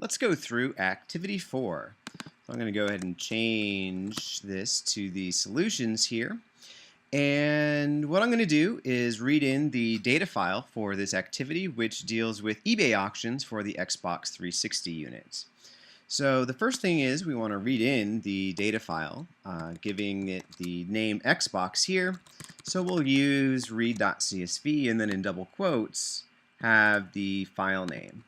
Let's go through activity 4. So I'm going to go ahead and change this to the solutions here. And what I'm going to do is read in the data file for this activity, which deals with eBay auctions for the Xbox 360 units. So the first thing is we want to read in the data file, giving it the name Xbox here. So we'll use read.csv and then in double quotes have the file name.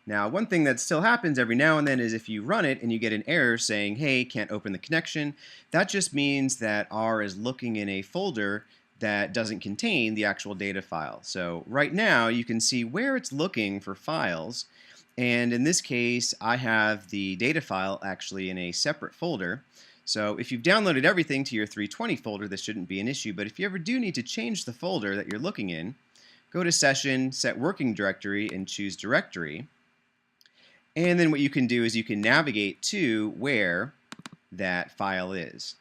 Now, one thing that still happens every now and then is if you run it and you get an error saying, hey, can't open the connection, that just means that R is looking in a folder that doesn't contain the actual data file. So right now, you can see where it's looking for files. And in this case, I have the data file actually in a separate folder. So if you've downloaded everything to your 320 folder, this shouldn't be an issue. But if you ever do need to change the folder that you're looking in, go to Session, Set Working Directory, and choose Directory. And then what you can do is you can navigate to where that file is.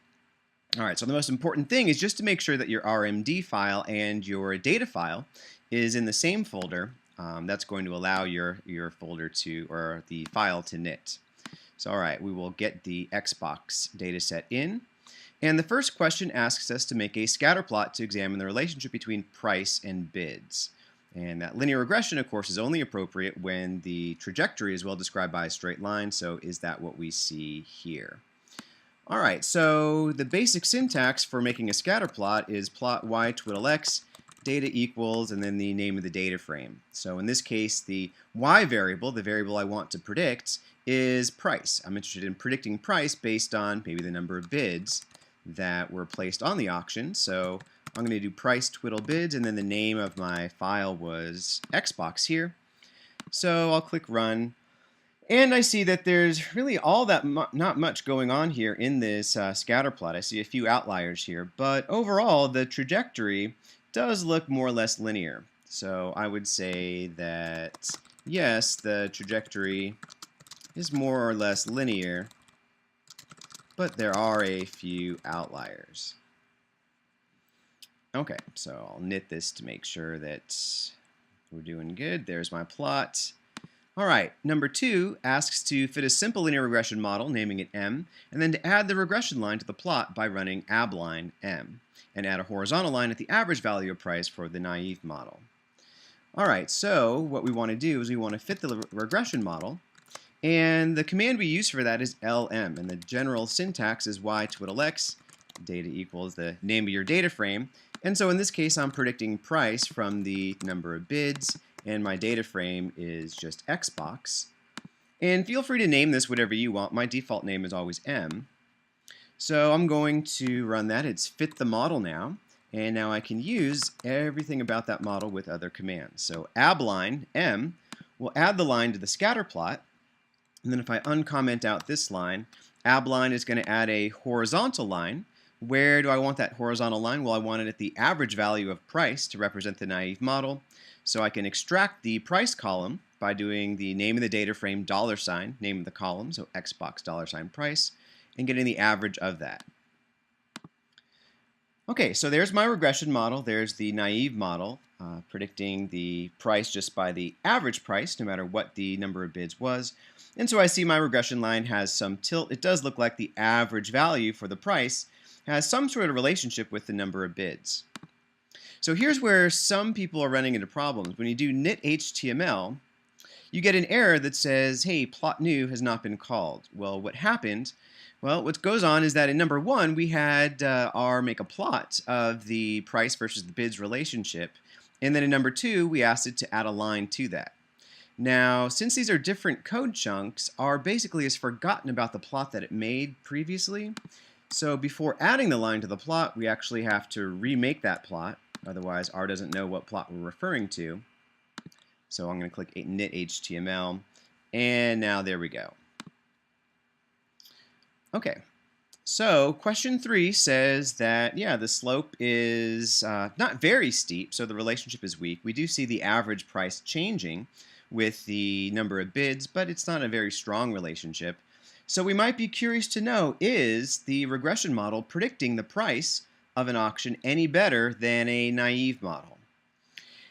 All right, so the most important thing is just to make sure that your RMD file and your data file is in the same folder. That's going to allow your folder to, or the file to knit. So all right, we will get the Xbox data set in. And the first question asks us to make a scatter plot to examine the relationship between price and bids. And that linear regression, of course, is only appropriate when the trajectory is well described by a straight line. So is that what we see here? All right, so the basic syntax for making a scatter plot is plot y twiddle x, data equals, and then the name of the data frame. So in this case, the y variable, the variable I want to predict, is price. I'm interested in predicting price based on maybe the number of bids that were placed on the auction. So I'm going to do price twiddle bids, and then the name of my file was Xbox here. So I'll click run, and I see that there's really all that not much going on here in this scatter plot. I see a few outliers here, but overall the trajectory does look more or less linear. So I would say that yes, the trajectory is more or less linear, but there are a few outliers. Okay, so I'll knit this to make sure that we're doing good. There's my plot. All right, number 2 asks to fit a simple linear regression model, naming it M, and then to add the regression line to the plot by running abline M, and add a horizontal line at the average value of price for the naive model. All right, so what we want to do is we want to fit the regression model, and the command we use for that is lm, and the general syntax is y twiddle x, data equals the name of your data frame. And so in this case, I'm predicting price from the number of bids, and my data frame is just Xbox. And feel free to name this whatever you want. My default name is always M. So I'm going to run that. It's fit the model now. And now I can use everything about that model with other commands. So abline M will add the line to the scatter plot. And then if I uncomment out this line, abline is going to add a horizontal line. Where do I want that horizontal line? Well, I want it at the average value of price to represent the naive model. So I can extract the price column by doing the name of the data frame $, name of the column, so Xbox $price, and getting the average of that. Okay, so there's my regression model. There's the naive model, predicting the price just by the average price, no matter what the number of bids was. And so I see my regression line has some tilt. It does look like the average value for the price has some sort of relationship with the number of bids. So here's where some people are running into problems. When you do knit HTML, you get an error that says, hey, plot new has not been called. Well, what happened? Well, what goes on is that in number 1, we had R make a plot of the price versus the bids relationship. And then in number 2, we asked it to add a line to that. Now, since these are different code chunks, R basically has forgotten about the plot that it made previously. So before adding the line to the plot, we actually have to remake that plot. Otherwise, R doesn't know what plot we're referring to. So I'm going to click knit HTML, and now there we go. Okay, so question 3 says that, yeah, the slope is not very steep, so the relationship is weak. We do see the average price changing with the number of bids, but it's not a very strong relationship. So we might be curious to know, is the regression model predicting the price of an auction any better than a naive model?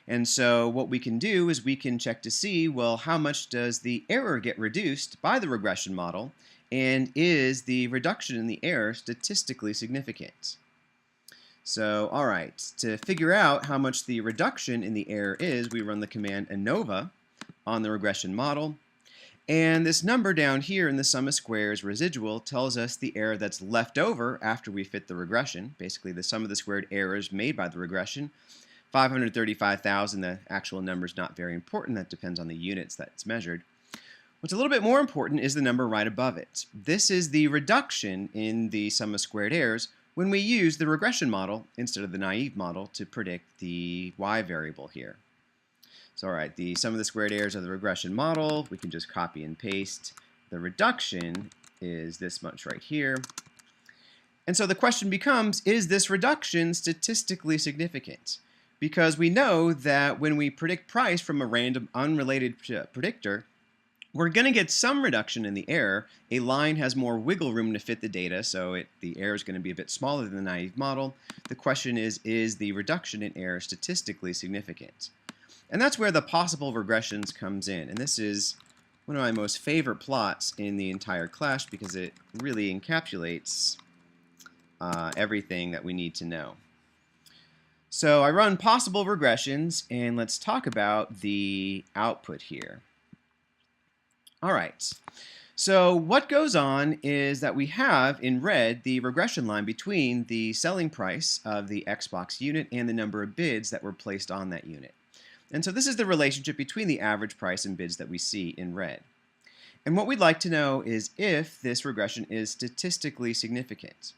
And so what we can do is we can check to see, well, how much does the error get reduced by the regression model, and is the reduction in the error statistically significant? So, all right, to figure out how much the reduction in the error is, we run the command ANOVA on the regression model. And this number down here in the sum of squares residual tells us the error that's left over after we fit the regression, basically the sum of the squared errors made by the regression. 535,000, the actual number is not very important. That depends on the units that it's measured. What's a little bit more important is the number right above it. This is the reduction in the sum of squared errors when we use the regression model instead of the naive model to predict the y variable here. So all right, the sum of the squared errors of the regression model, we can just copy and paste. The reduction is this much right here. And so the question becomes, is this reduction statistically significant? Because we know that when we predict price from a random unrelated predictor, we're going to get some reduction in the error. A line has more wiggle room to fit the data, so the error is going to be a bit smaller than the naive model. The question is the reduction in error statistically significant? And that's where the possible regressions comes in. And this is one of my most favorite plots in the entire class because it really encapsulates everything that we need to know. So I run possible regressions, and let's talk about the output here. All right. So what goes on is that we have in red the regression line between the selling price of the Xbox unit and the number of bids that were placed on that unit. And so this is the relationship between the average price and bids that we see in red. And what we'd like to know is if this regression is statistically significant.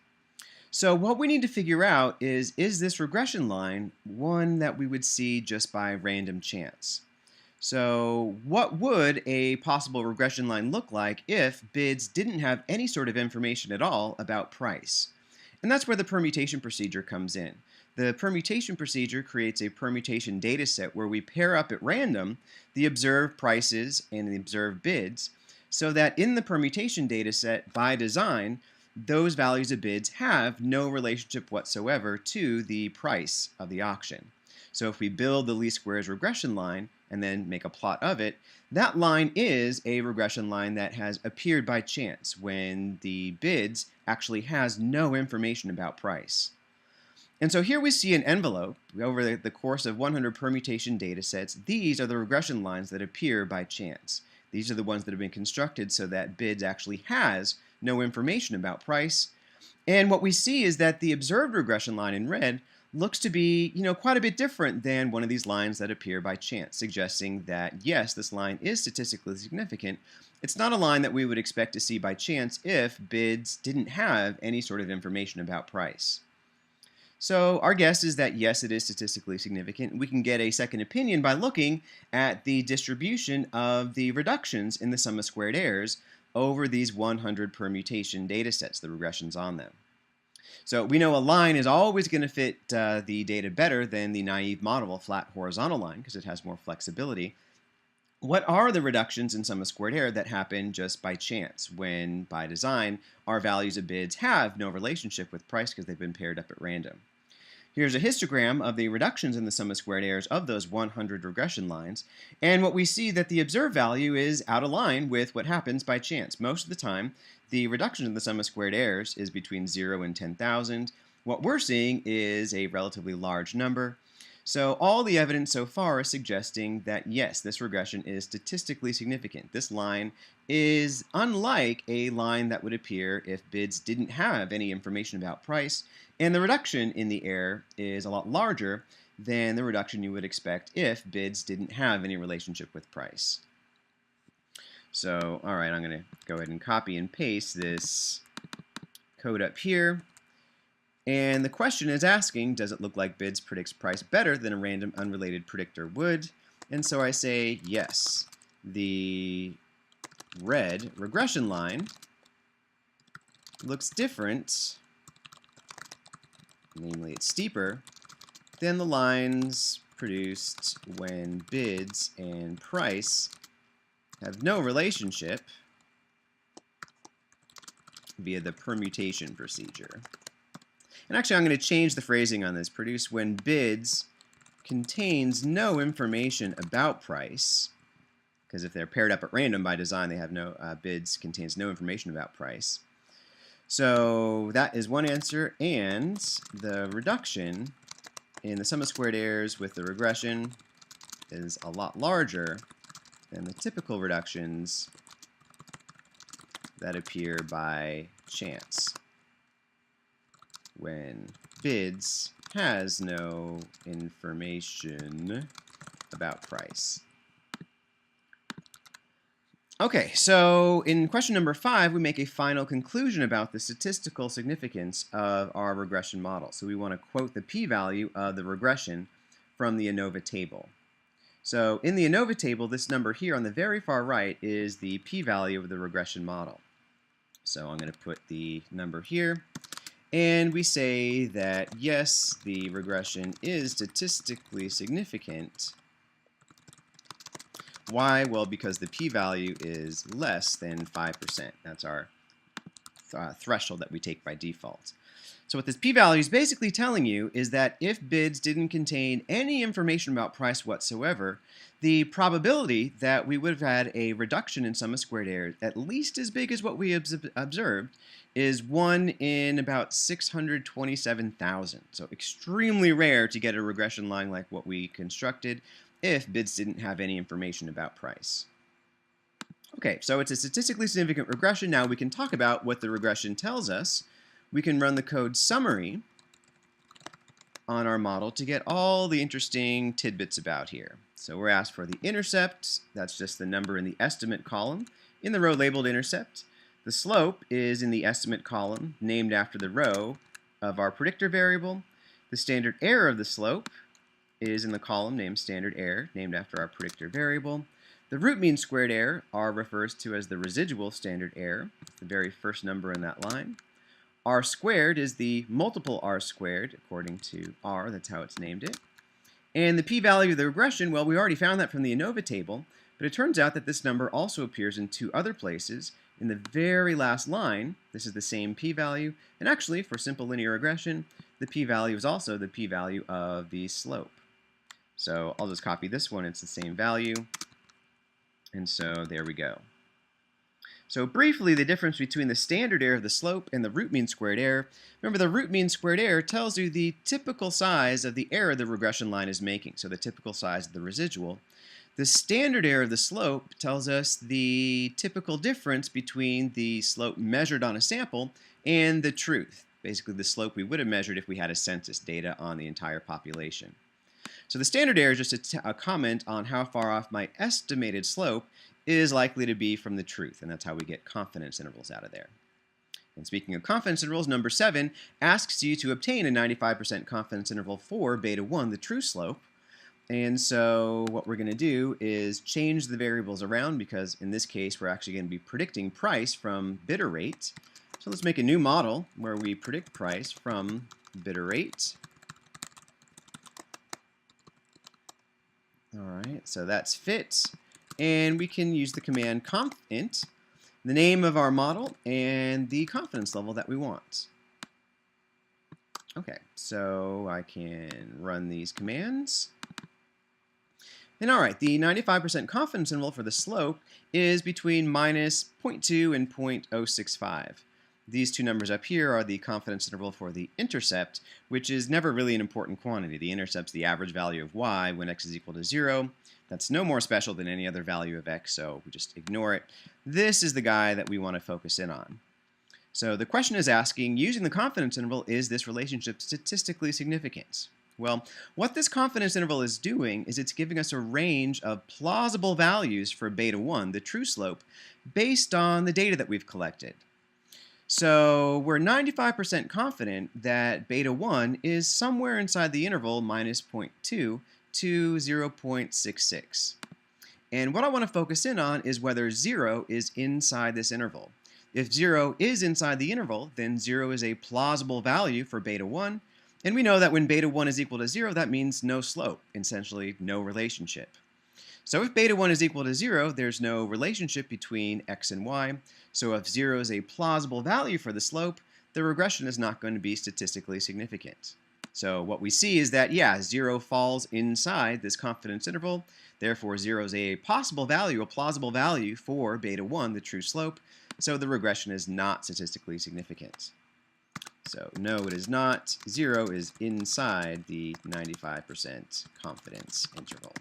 So what we need to figure out is this regression line one that we would see just by random chance? So what would a possible regression line look like if bids didn't have any sort of information at all about price? And that's where the permutation procedure comes in. The permutation procedure creates a permutation data set where we pair up at random the observed prices and the observed bids so that in the permutation data set, by design, those values of bids have no relationship whatsoever to the price of the auction. So if we build the least squares regression line and then make a plot of it, that line is a regression line that has appeared by chance when the bids actually has no information about price. And so here we see an envelope over the course of 100 permutation data sets. These are the regression lines that appear by chance. These are the ones that have been constructed so that bids actually has no information about price. And what we see is that the observed regression line in red looks to be, quite a bit different than one of these lines that appear by chance, suggesting that yes, this line is statistically significant. It's not a line that we would expect to see by chance if bids didn't have any sort of information about price. So our guess is that yes, it is statistically significant. We can get a second opinion by looking at the distribution of the reductions in the sum of squared errors over these 100 permutation data sets, the regressions on them. So we know a line is always going to fit the data better than the naive model, a flat horizontal line, because it has more flexibility. What are the reductions in sum of squared error that happen just by chance when, by design, our values of bids have no relationship with price because they've been paired up at random? Here's a histogram of the reductions in the sum of squared errors of those 100 regression lines, and what we see that the observed value is out of line with what happens by chance. Most of the time, the reduction in the sum of squared errors is between 0 and 10,000. What we're seeing is a relatively large number. So all the evidence so far is suggesting that yes, this regression is statistically significant. This line is unlike a line that would appear if bids didn't have any information about price, and the reduction in the error is a lot larger than the reduction you would expect if bids didn't have any relationship with price. So, all right, I'm going to go ahead and copy and paste this code up here. And the question is asking, does it look like bids predicts price better than a random unrelated predictor would? And so I say yes. The red regression line looks different, namely it's steeper, than the lines produced when bids and price have no relationship via the permutation procedure. And actually, I'm going to change the phrasing on this. Produce when bids contains no information about price, because if they're paired up at random by design, they have no bids contains no information about price. So that is one answer, and the reduction in the sum of squared errors with the regression is a lot larger than the typical reductions that appear by chance when bids has no information about price. Okay, so in question number 5, we make a final conclusion about the statistical significance of our regression model. So we want to quote the p-value of the regression from the ANOVA table. So in the ANOVA table, this number here on the very far right is the p-value of the regression model. So I'm going to put the number here, and we say that yes, the regression is statistically significant. Why? Well, because the p-value is less than 5%. That's our threshold that we take by default. So what this p-value is basically telling you is that if bids didn't contain any information about price whatsoever, the probability that we would have had a reduction in sum of squared errors at least as big as what we observed is 1 in about 627,000. So extremely rare to get a regression line like what we constructed if bids didn't have any information about price. Okay, so it's a statistically significant regression. Now we can talk about what the regression tells us. We can run the code summary on our model to get all the interesting tidbits about here. So we're asked for the intercept. That's just the number in the estimate column in the row labeled intercept. The slope is in the estimate column named after the row of our predictor variable. The standard error of the slope is in the column named standard error, named after our predictor variable. The root mean squared error, R refers to as the residual standard error, the very first number in that line. R squared is the multiple R squared, according to R, that's how it's named it. And the p-value of the regression, well, we already found that from the ANOVA table, but it turns out that this number also appears in 2 other places. In the very last line, this is the same p-value, and actually, for simple linear regression, the p-value is also the p-value of the slope. So I'll just copy this one, it's the same value, and so there we go. So briefly, the difference between the standard error of the slope and the root mean squared error. Remember, the root mean squared error tells you the typical size of the error the regression line is making, so the typical size of the residual. The standard error of the slope tells us the typical difference between the slope measured on a sample and the truth, basically the slope we would have measured if we had a census data on the entire population. So the standard error is just a comment on how far off my estimated slope is likely to be from the truth, and that's how we get confidence intervals out of there. And speaking of confidence intervals, number 7 asks you to obtain a 95% confidence interval for beta 1, the true slope. And so what we're going to do is change the variables around, because in this case we're actually going to be predicting price from bidder rate. So let's make a new model where we predict price from bidder rate. Alright, so that's fit, and we can use the command confint, the name of our model, and the confidence level that we want. Okay, so I can run these commands. And alright, the 95% confidence interval for the slope is between minus 0.2 and 0.065. These 2 numbers up here are the confidence interval for the intercept, which is never really an important quantity. The intercept's the average value of y when x is equal to 0. That's no more special than any other value of x, so we just ignore it. This is the guy that we want to focus in on. So the question is asking, using the confidence interval, is this relationship statistically significant? Well, what this confidence interval is doing is it's giving us a range of plausible values for beta 1, the true slope, based on the data that we've collected. So we're 95% confident that beta 1 is somewhere inside the interval minus 0.2 to 0.66. And what I want to focus in on is whether 0 is inside this interval. If 0 is inside the interval, then 0 is a plausible value for beta 1. And we know that when beta 1 is equal to 0, that means no slope, essentially no relationship. So if beta 1 is equal to 0, there's no relationship between x and y. So if 0 is a plausible value for the slope, the regression is not going to be statistically significant. So what we see is that, yeah, 0 falls inside this confidence interval. Therefore, 0 is a possible value, a plausible value for beta 1, the true slope. So the regression is not statistically significant. So no, it is not. 0 is inside the 95% confidence interval.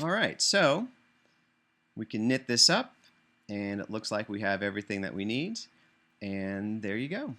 All right, so we can knit this up, and it looks like we have everything that we need. And there you go.